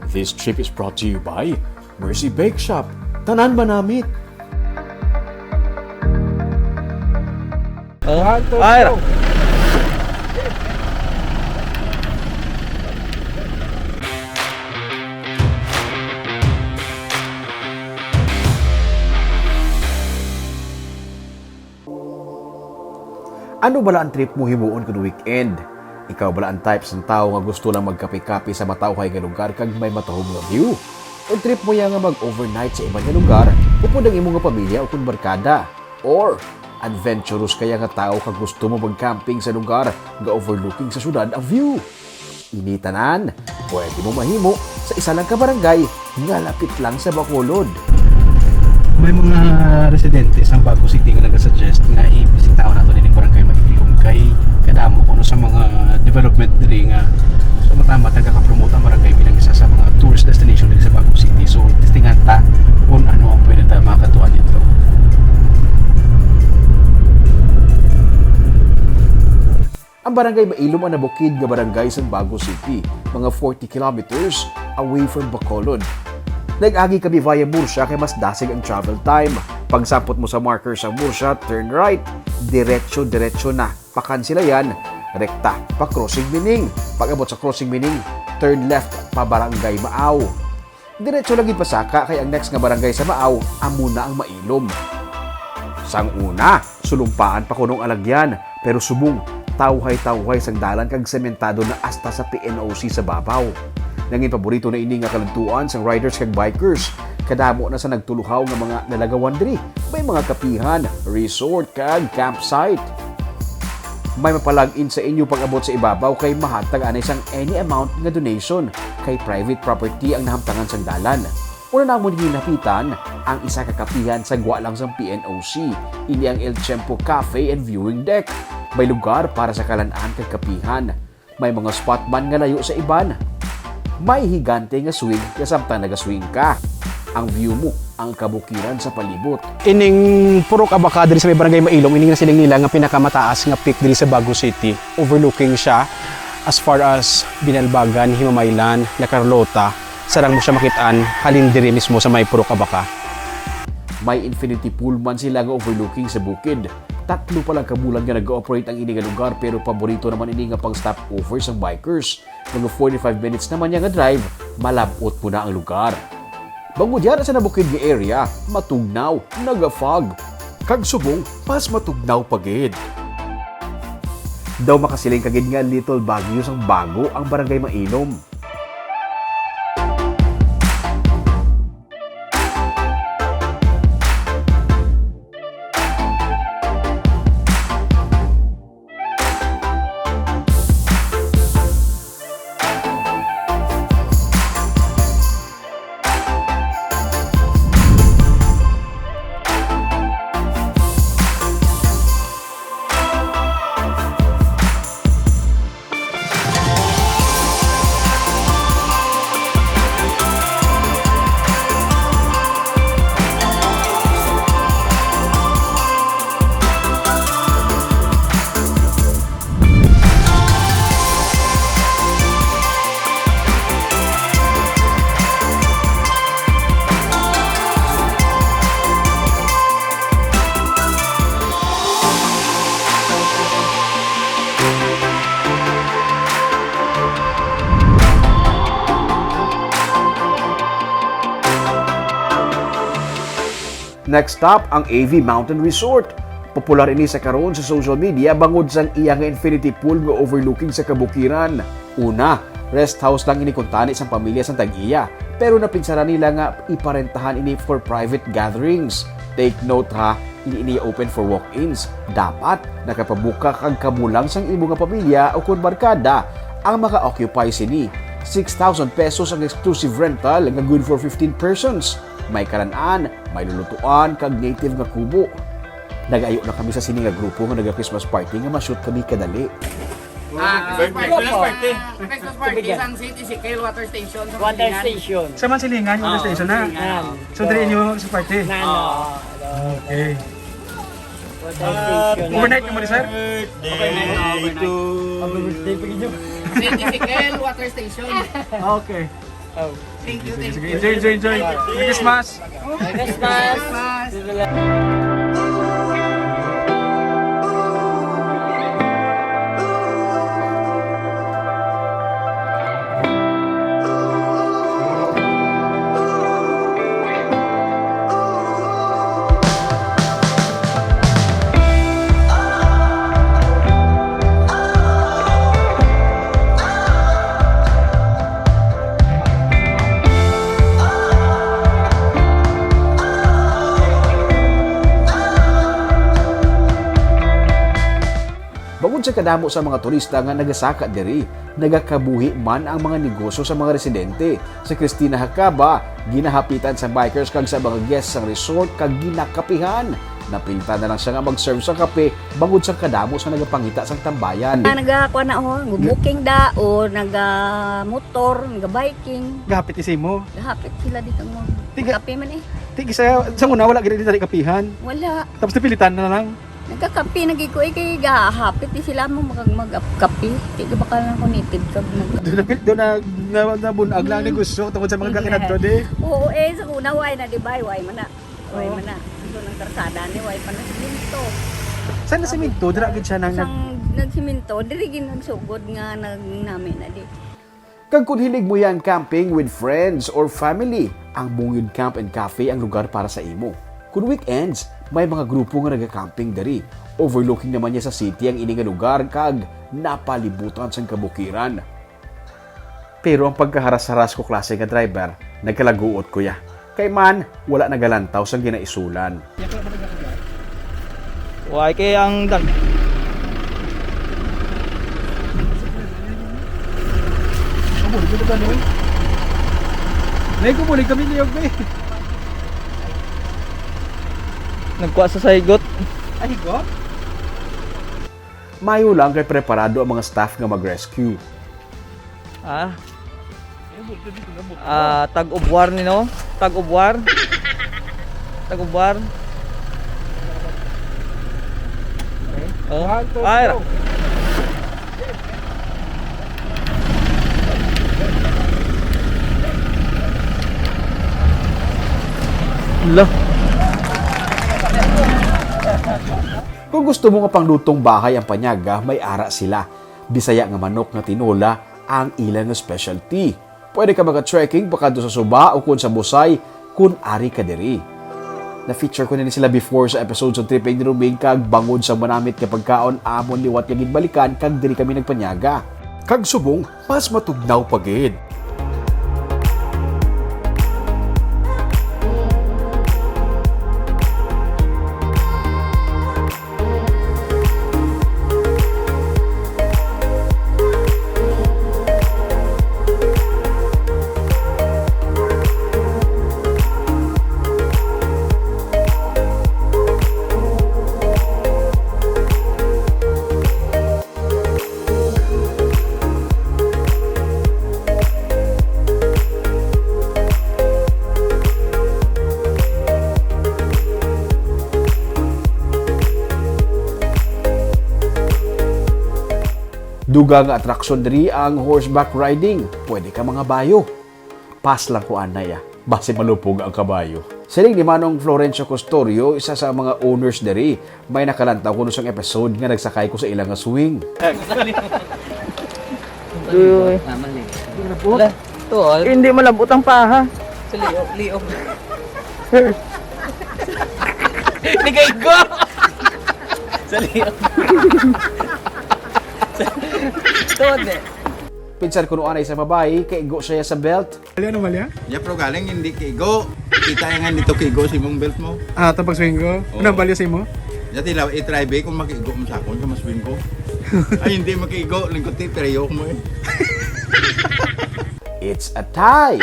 This trip is brought to you by Mercy Bake Shop. Tanan ba namit? Ay, Ano bala ang trip mo himuon kuno weekend? Ikaw bala ang types ng tao nga gusto lang magkape-kape sa matawhay nga lugar kag may matahog nga view? O trip mo ya nga mag-overnight sa ibang nga lugar upod ang imong nga pamilya o kun barkada? Or adventurous kaya nga tao kag gusto mo mag-camping sa lugar nga overlooking sa syudad ang view? Initanan, pwede mo mahimo sa isa lang ka barangay nga lapit lang sa Bacolod. may mga residente sa Bago City nga nag-suggest nga i-visit tao nato din barangay Mailum kay kadamo kuno sa mga development diri nga so matama nagaka-promote ang barangay bilang isa sa mga tourist destination diri sa Bago City. So testingan ta kung ano ang pwede ta makatuwa dito. Ang barangay Mailum ang nabukid nga barangay sa Bago City, mga 40 kilometers away from Bacolod. Nag-agi kami via Murcia kay mas dasig ang travel time. Pagsampot mo sa marker sa Murcia, turn right. Diretso na. Pakan sila yan. Rekta, pa crossing Mining. Pag-abot sa crossing Mining, turn left pa Barangay Maaw. Diretso lagi pasaka kay ang next nga barangay sa Maaw, amuna ang Mailum. Sang una, sulumpaan pa kunong alagyan, pero subong, tawhay-tawhay sang dalan kag sementado na asta sa PNOC sa babaw. Nanging paborito na ini nga kalantuan sang riders kag bikers. Kadamo na sa nagtuluhaw nga mga nalagawan diri. May mga kapihan, resort kag campsite. May mapalag-in sa inyo pag-abot sa ibabaw kay mahatag anay sang any amount nga donation kay private property ang nahamtangan sang dalan. Una na mo hinapitan ang isa ka kapihan sa gwa lang sang PNOC. Ini ang El Tiempo Cafe and Viewing Deck. May lugar para sa kalan-an kag kapihan. May mga spot man nga layo sa iban. May higante nga swing kasamtang nagaswing ka. Ang view mo, ang kabukiran sa palibot. Ining purok abaka diri sa may barangay Mailum, ining nasiling nila nga pinakamataas nga peak diri sa Bago City. Overlooking siya as far as Binalbagan, Himamaylan, La Carlota. Sarang mo siya makitaan halin diri mismo sa may purok abaka. May infinity pool man sila nga overlooking sa bukid. Tatlo pa lang kabulan nga nag-ooperate ang ini nga lugar pero paborito naman ini nga pang stopover sa bikers. Mga 45 minutes naman nga drive, malabot po na ang lugar. Bangod yan sa nabukid nga area, matugnaw, naga-fog. Kag subong, mas matugnaw pagid. Daw makasiling kagid nga Little Baguio sang bago ang barangay Mailum. Next stop, ang AV Mountain Resort. Popular ini sa karon sa social media bangod sang iya nga infinity pool nga overlooking sa kabukiran. Una, rest house lang ini kuntani sang pamilya sa tag-iya, pero napinsaran nila nga iparentahan ini for private gatherings. Take note ha, ini open for walk-ins. Dapat nakapabuka kag kamulang sang imo nga pamilya o kun barkada ang maka-occupy sini. 6,000 pesos ang exclusive rental nga good for 15 persons. May karan-an, may lulutuan, kag native nga kubo. Nag-ayo na kami sa sini nga grupo nga nag-Christmas party nga ma-shoot kami kadali. Christmas party sang City Siquel Water Station. Water station. Sa Mansilingan, yung station na. So diri inyo sa party. Okay. Water station. Overnight mo ni sir? Birthday pa inyo. City Siquel Water Station. Okay. Oh. Thank you, thank Sige, you. enjoy. Merry Christmas! Merry Christmas! Bukod sa kadamo sa mga turista nga nagasaka diri, nagakabuhi man ang mga negosyo sa mga residente. Sa Cristina Hakaba, ginahapitan sa bikers kag sa mga guests sa resort kag ginakapihan. Napilta na lang siya nga mag-serve sa kape bangod sa kadamo sa nagapangita sang tambayan. Nagakuha na ako, booking da o naga-motor, naga-biking. Gapit isi mo. Gahapit sila dito mo. Tiga- Kape man eh. Tigi sa una wala gina dito kapihan. Wala. Tapos napilitan na lang. Nagkakape, nagiko eh, kay gahapit di sila mo mag-kape. Kaya baka lang kunited ka. Doon na bunag lang ni gusto tungkol sa mga kakinadto di. Oo eh, sa una, way na, di ba? Way man na. Way man na. Doon ang karsada ni, way pa na siminto. Saan na si Minto? Dira gid siya nang Nagsiminto, dirigin nagsugod nga namin na di. Kag kung hilig mo yan camping with friends or family, ang Bungid Camp and Cafe ang lugar para sa imo. Kung weekends, may mga grupo nga nagka-camping dari. Overlooking naman niya sa city ang ini nga lugar kag napalibutan sa kabukiran. Pero ang pagkaharas-haras ko klase nga driver, nagkalaguot ko ya. Kay man, wala nagalantaw sa ginaisulan. Why kay ang dag... Nagkumulig kami niyog eh. Nagkuha sa saygot. Ay go. Mayo lang kay preparado ang mga staff nga mag-rescue. Ah. Tag-ubwar ni no? Tag-ubwar. Tag-ubwar. Oh. Ay. Lo. Kung gusto mo nga panglutong bahay ang panyaga, may ara sila. Bisaya nga manok na tinola ang ilang nga specialty. Pwede ka maka-trekking baka doon sa suba o kung sa busay, kung ari ka diri. Na-feature ko na ni sila before sa episode sa Trip ni Ruming kag bangod sa manamit nga pagkaon amon liwat yagid balikan kag diri kami nagpanyaga. Kag subong, mas matugnaw pagid. Dugang atraksyon diri ang horseback riding. Pwede ka mga bayo. Pas lang ko anay base malupog ang kabayo. Siling ni Manong Florencio Custorio, isa sa mga owners diri, may nakalantaw ko sa episode nga nagsakay ko sa ilang nga swing. Uy. Wala. Tol. Hindi malambot ang paha. Sa liok. Ligay ko. Sa liok. Tode. Pinsan ko noon ay sa babae, kaigo siya sa belt. Ano malya? Ya pero galing hindi kigo. Kita nga dito kigo si mong belt mo. Ah, tapos swing ko. Unang balya sa imo? Ya tilaw i-try be kung makigo mo sa akon sa maswing ko. Ay hindi makigo, lingkot ti pero mo eh. It's a tie!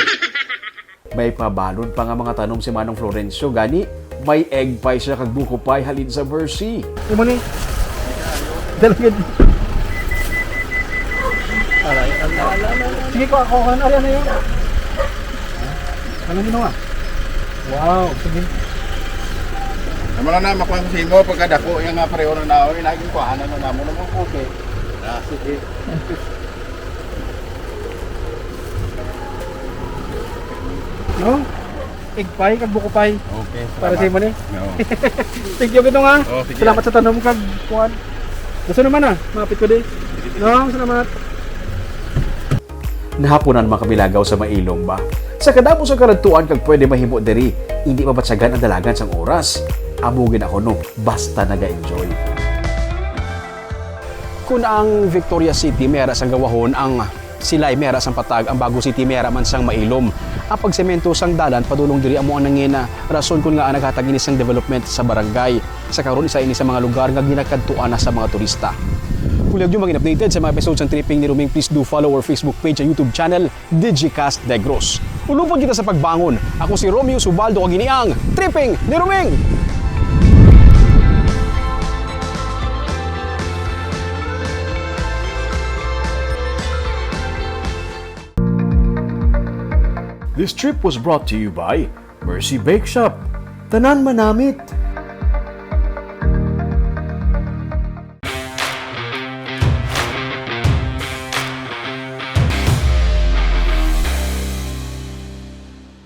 May pabalon pa nga mga tanong si Manong Florencio, gani may egg pie siya kag buko pie halin sa Mercy. Imo ni. Dalagad. Sige ko ako kan ari na yun. Ano mo nga? Wow, sige. Naman na makuha ko sa imo pagkadako yung nga pareho na naoy naging kuhanan na namo naman okay. Sige. No? Egg pie, kag buko pie. Okay. Para sa imo ni. Oo. Thank you gito nga. Oh, sige. Salamat sa tanong kag kuan. Gusto naman mapit ko di. No, salamat. Nahapunan makabilagaw sa Mailum ba? Sa kadamo sa karantuan kag pwede mahimo diri, hindi mabatsagan ang dalagan sang oras. Amugin ako no, basta naga-enjoy. Kung ang Victoria City mera sang gawahon, ang Silay mera sang patag, ang Bago City mera man sang Mailum. Ang pagsemento sang dalan padulong diri amo ang nangina rason kun nga naghatag ini sang development sa barangay. Sa karon isa ini sa mga lugar nga ginakadtuan na sa mga turista. Kung lagi maging updated sa mga episodes ng Tripping ni Ruming, please do follow our Facebook page and YouTube channel, Digicast Negros. Ulupod kita sa pagbangon. Ako si Romeo Subaldo Kaginiang, Tripping ni Ruming! This trip was brought to you by Mercy Bake Shop. Tanan manamit!